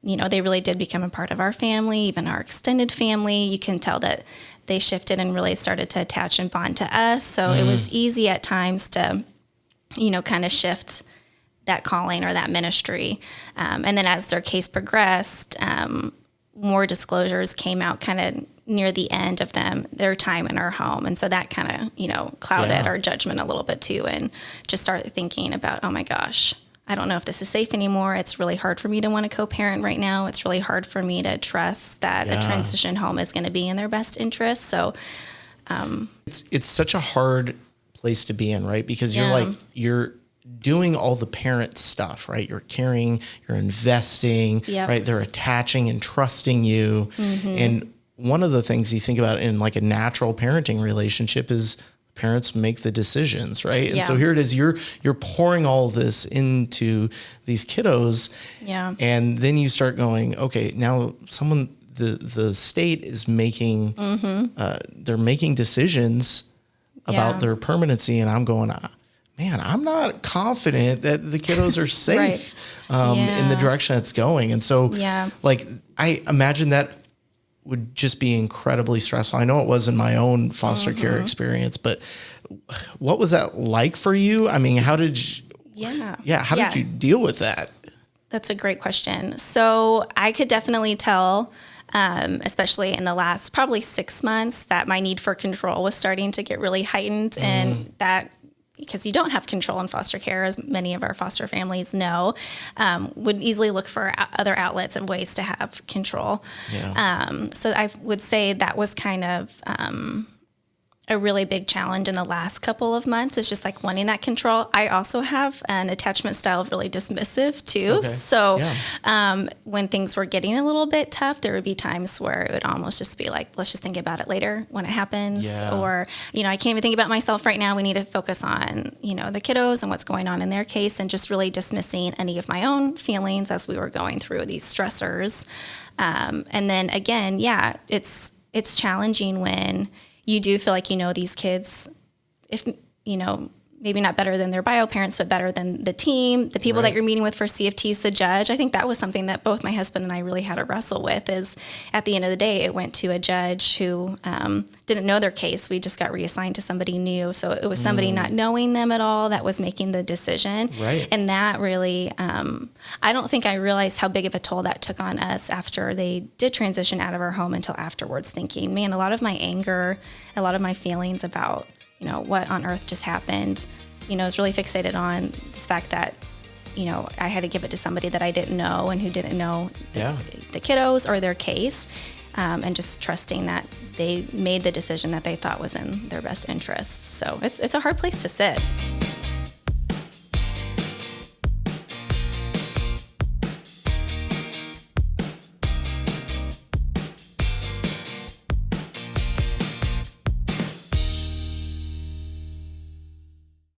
they really did become a part of our family, even our extended family. You can tell that they shifted and really started to attach and bond to us. So it was easy at times to, kind of shift that calling or that ministry. And then as their case progressed, more disclosures came out kind of near the end of their time in our home. And so that kind of, clouded our judgment a little bit too, and just started thinking about, oh my gosh, I don't know if this is safe anymore. It's really hard for me to want to co-parent right now. It's really hard for me to trust that a transition home is going to be in their best interest. So it's such a hard place to be in, right? Because you're doing all the parent stuff, right? You're caring, you're investing, right? They're attaching and trusting you. And one of the things you think about in like a natural parenting relationship is parents make the decisions, right? And so here it is, you're pouring all this into these kiddos. And then you start going, okay, now the state is making, they're making decisions about their permanency. And I'm going, man, I'm not confident that the kiddos are safe in the direction it's going. And so like, I imagine that would just be incredibly stressful. I know it was in my own foster care experience, but what was that like for you? I mean, how did you, how did you deal with that? That's a great question. So I could definitely tell, especially in the last probably 6 months, that my need for control was starting to get really heightened, and that, because you don't have control in foster care, as many of our foster families know, would easily look for other outlets and ways to have control. So I would say that was kind of a really big challenge in the last couple of months, is just like wanting that control. I also have an attachment style of really dismissive too. So when things were getting a little bit tough, there would be times where it would almost just be like, let's just think about it later when it happens. Or, I can't even think about myself right now. We need to focus on, the kiddos and what's going on in their case, and just really dismissing any of my own feelings as we were going through these stressors. And then again, it's challenging when you do feel like these kids, if maybe not better than their bio parents, but better than the team, the people that you're meeting with for CFTs, the judge. I think that was something that both my husband and I really had to wrestle with, is at the end of the day, it went to a judge who didn't know their case. We just got reassigned to somebody new. So it was somebody not knowing them at all that was making the decision. And that really, I don't think I realized how big of a toll that took on us after they did transition out of our home, until afterwards, thinking, man, a lot of my anger, a lot of my feelings about what on earth just happened, is really fixated on this fact that, I had to give it to somebody that I didn't know and who didn't know the kiddos or their case, and just trusting that they made the decision that they thought was in their best interest. So it's a hard place to sit.